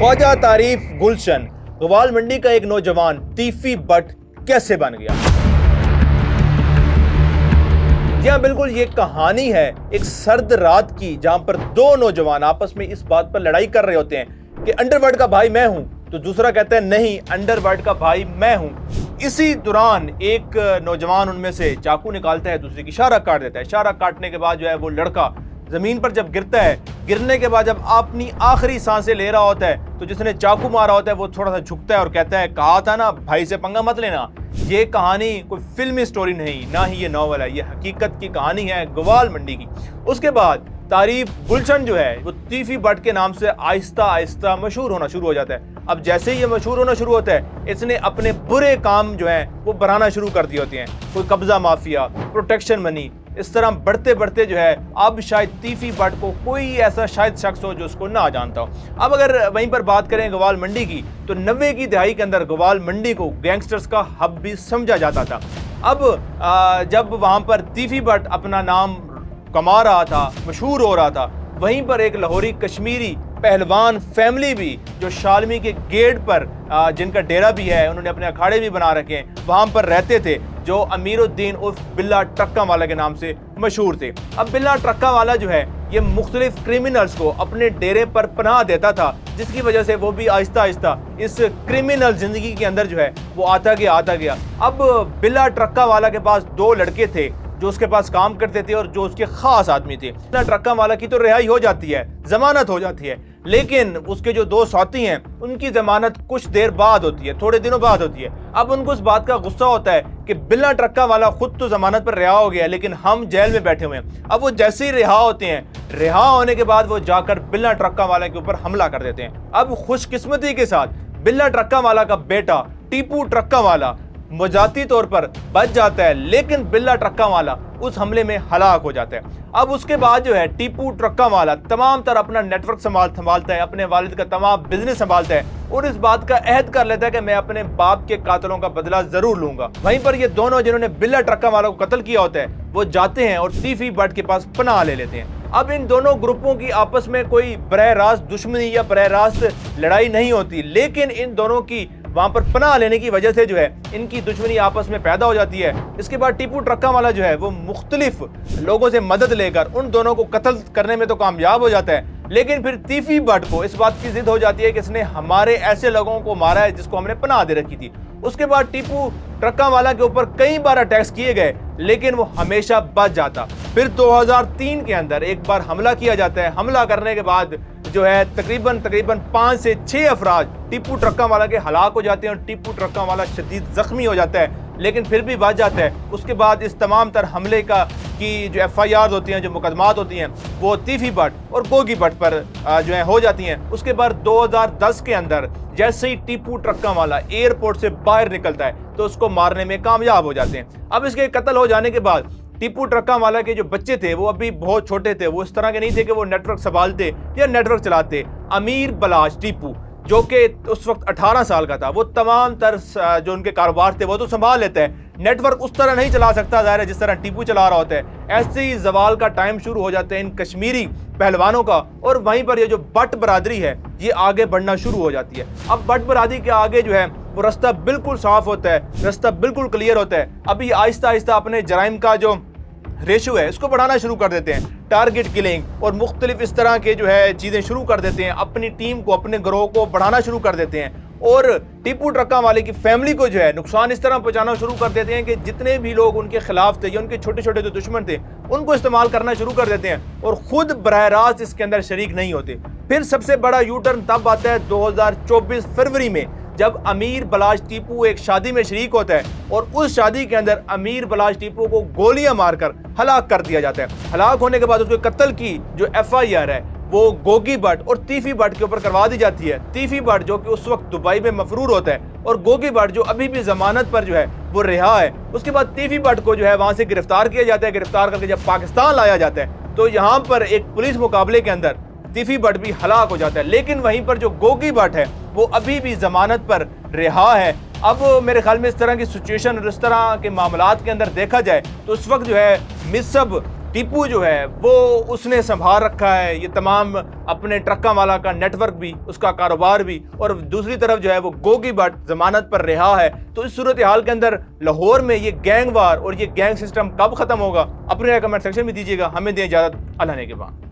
ख्वाजा तारीफ गुलशन गवाल मंडी का एक नौजवान तीफी बट कैसे बन गया। जी हाँ, बिल्कुल ये कहानी है एक सर्द रात की, जहां पर दो नौजवान आपस में इस बात पर लड़ाई कर रहे होते हैं कि अंडरवर्ल्ड का भाई मैं हूं, तो दूसरा कहता है नहीं अंडरवर्ल्ड का भाई मैं हूं। इसी दौरान एक नौजवान उनमें से चाकू निकालता है, दूसरे की इशारा काट देता है। इशारा काटने के बाद जो है वो लड़का जमीन पर जब गिरता है, गिरने के बाद जब अपनी आखिरी सांसें ले रहा होता है, तो जिसने चाकू मारा होता है वो थोड़ा सा झुकता है और कहता है कहा था ना भाई से पंगा मत लेना। ये कहानी कोई फिल्मी स्टोरी नहीं, ना ही ये नॉवल है, ये हकीकत की कहानी है गवाल मंडी की। उसके बाद तारीफ गुलशन जो है वो तीफी बट के नाम से आहिस्ता आहिस्ता मशहूर होना शुरू हो जाता है। अब जैसे ही ये मशहूर होना शुरू होता है, इसने अपने बुरे काम जो है वो बढ़ाना शुरू कर दिए होते हैं। कोई कब्जा माफिया, प्रोटेक्शन मनी, इस तरह बढ़ते बढ़ते जो है अब शायद तीफी बट को कोई ऐसा शायद शख्स हो जो उसको ना जानता हो। अब अगर वहीं पर बात करें गवाल मंडी की, तो 90 की दहाई के अंदर गवाल मंडी को गैंगस्टर्स का हब भी समझा जाता था। अब जब वहाँ पर तीफी बट अपना नाम कमा रहा था, मशहूर हो रहा था, वहीं पर एक लाहौरी कश्मीरी पहलवान फैमिली भी जो शालमी के गेट पर जिनका डेरा भी है, उन्होंने अपने अखाड़े भी बना रखे हैं, वहाँ पर रहते थे, जो अमीरुद्दीन उर्फ बिल्ला ट्रक्का वाला के नाम से मशहूर थे। अब बिल्ला ट्रक्का वाला जो है ये मुख्तलिफ क्रिमिनल्स को अपने डेरे पर पनाह देता था, जिसकी वजह से वो भी आहिस्ता आहिस्ता इस क्रिमिनल जिंदगी के अंदर जो है वो आता गया। अब बिल्ला ट्रक्का वाला के पास दो लड़के थे जो उसके पास काम करते थे और जो उसके खास आदमी थे। ट्रक्का वाला की तो रिहाई हो जाती है, जमानत हो जाती है, लेकिन उसके जो दो साथी हैं उनकी जमानत कुछ देर बाद होती है, थोड़े दिनों बाद होती है। अब उनको इस बात का गुस्सा होता है कि बिल्ला ट्रक्का वाला खुद तो जमानत पर रिहा हो गया, लेकिन हम जेल में बैठे हुए हैं। अब वो जैसे ही रिहा होते हैं, रिहा होने के बाद वो जाकर बिल्ला ट्रक्का वाले के ऊपर हमला कर देते हैं। अब खुशकिस्मती के साथ बिल्ला ट्रक्का वाला का बेटा टीपू ट्रक्का वाला मजाती तौर पर बच जाता है, लेकिन बिल्ला ट्रक्का वाला उस हमले में हलाक हो जाता है। अब उसके बाद जो है टीपू ट्रक्का वाला तमाम तरह अपना नेटवर्क संभालता है, अपने वालिद का तमाम बिजनेस संभालता है और इस बात का अहद कर लेता है कि मैं अपने बाप के कातलों का बदला जरूर लूंगा। वहीं पर ये दोनों जिन्होंने बिल्ला ट्रक्का वाला को कत्ल किया होता है, वो जाते हैं और तीफी बट के पास पनाह ले लेते हैं। अब इन दोनों ग्रुपों की आपस में कोई बरह रास्त दुश्मनी या बरह रास्त लड़ाई नहीं होती, लेकिन इन दोनों की वहां पर पनाह लेने की वजह से जो है इनकी दुश्मनी आपस में पैदा हो जाती है। इसके बाद टीपू ट्रक्का वाला जो है वो मुख्तलिफ लोगों से मदद लेकर उन दोनों को कत्ल करने में तो कामयाब हो जाता है, लेकिन फिर तीफी बट को इस बात की जिद हो जाती है कि इसने हमारे ऐसे लोगों को मारा है जिसको हमने पनाह दे रखी थी। उसके बाद टीपू ट्रक्का वाला के ऊपर कई बार अटैक्स किए गए, लेकिन वो हमेशा बच जाता। फिर 2003 के अंदर एक बार हमला किया जाता है। हमला करने के बाद जो है तकरीबन 5 से 6 अफराद टीपू ट्रक्का वाला के हलाक हो जाते हैं और टीपू ट्रक्का वाला शदीद जख्मी हो जाता है, लेकिन फिर भी बच जाता है। उसके बाद इस तमाम तर हमले की जो FIR होती हैं, जो मुकदमात होती हैं, वो तीफी बट और गोगी बट पर जो है हो जाती हैं। उसके बाद 2010 के अंदर जैसे ही टीपू ट्रक्का वाला एयरपोर्ट से बाहर निकलता है तो उसको मारने में कामयाब हो जाते हैं। अब इसके कत्ल हो जाने के बाद टीपू ट्रक्का वाला के जो बच्चे थे वो अभी बहुत छोटे थे, वो इस तरह के नहीं थे कि वो नेटवर्क संभालते या नेटवर्क चलाते। अमीर बलाश टीपू जो कि उस वक्त 18 साल का था, वो तमाम तर जो उनके कारोबार थे वो तो संभाल लेता है, नेटवर्क उस तरह नहीं चला सकता ज़ाहिर है जिस तरह टीपू चला रहा होता है। ऐसे ही जवाल का टाइम शुरू हो जाता है इन कश्मीरी पहलवानों का, और वहीं पर ये जो बट बरादरी है ये आगे बढ़ना शुरू हो जाती है। अब बट बरादरी के आगे जो है वो रास्ता बिल्कुल साफ होता है, रास्ता बिल्कुल क्लियर होता है। अभी आहिस्ता आहिस्ता अपने जराइम का जो रेशो है इसको बढ़ाना शुरू कर देते हैं, टारगेट किलिंग और मुख्तलिफ इस तरह के जो है चीज़ें शुरू कर देते हैं, अपनी टीम को, अपने ग्रोह को बढ़ाना शुरू कर देते हैं और टीपू ट्रक्का वाले की फैमिली को जो है नुकसान इस तरह पहुंचाना शुरू कर देते हैं कि जितने भी लोग उनके खिलाफ थे या उनके छोटे छोटे जो दुश्मन थे उनको इस्तेमाल करना शुरू कर देते हैं और खुद बरह रास्त इसके अंदर शरीक नहीं होते। फिर सबसे बड़ा यू टर्न तब आता है 2024 फरवरी में, जब अमीर बलाश टीपू एक शादी में शरीक होता है और उस शादी के अंदर अमीर बलाश टीपू को गोलियां मारकर हलाक कर दिया जाता है। हलाक होने के बाद उसके कत्ल की जो FIR है वो गोगी बट और तीफी बट के ऊपर करवा दी जाती है। तीफी बट जो कि उस वक्त दुबई में मफरूर होता है और गोगी बट जो अभी भी जमानत पर जो है वो रिहा है। उसके बाद तीफी बट को जो है वहां से गिरफ्तार किया जाता है। गिरफ्तार करके जब पाकिस्तान लाया जाता है तो यहाँ पर एक पुलिस मुकाबले के अंदर तीफी बट भी हलाक हो जाता है, लेकिन वहीं पर जो गोगी बट है वो अभी भी जमानत पर रिहा है। अब मेरे ख्याल में इस तरह की सिचुएशन और इस तरह के मामलात के अंदर देखा जाए तो उस वक्त जो है मिसब ٹیپو جو ہے وہ اس نے سنبھال رکھا ہے یہ تمام اپنے ٹرکاں والا کا نیٹ ورک بھی، اس کا کاروبار بھی، اور دوسری طرف جو ہے وہ گوگی بٹ ضمانت پر رہا ہے. تو اس صورتحال کے اندر لاہور میں یہ گینگ وار اور یہ گینگ سسٹم کب ختم ہوگا؟ اپنے کمنٹ سیکشن میں دیجیے گا. ہمیں دیں اجازت، اللہ نے کے بعد.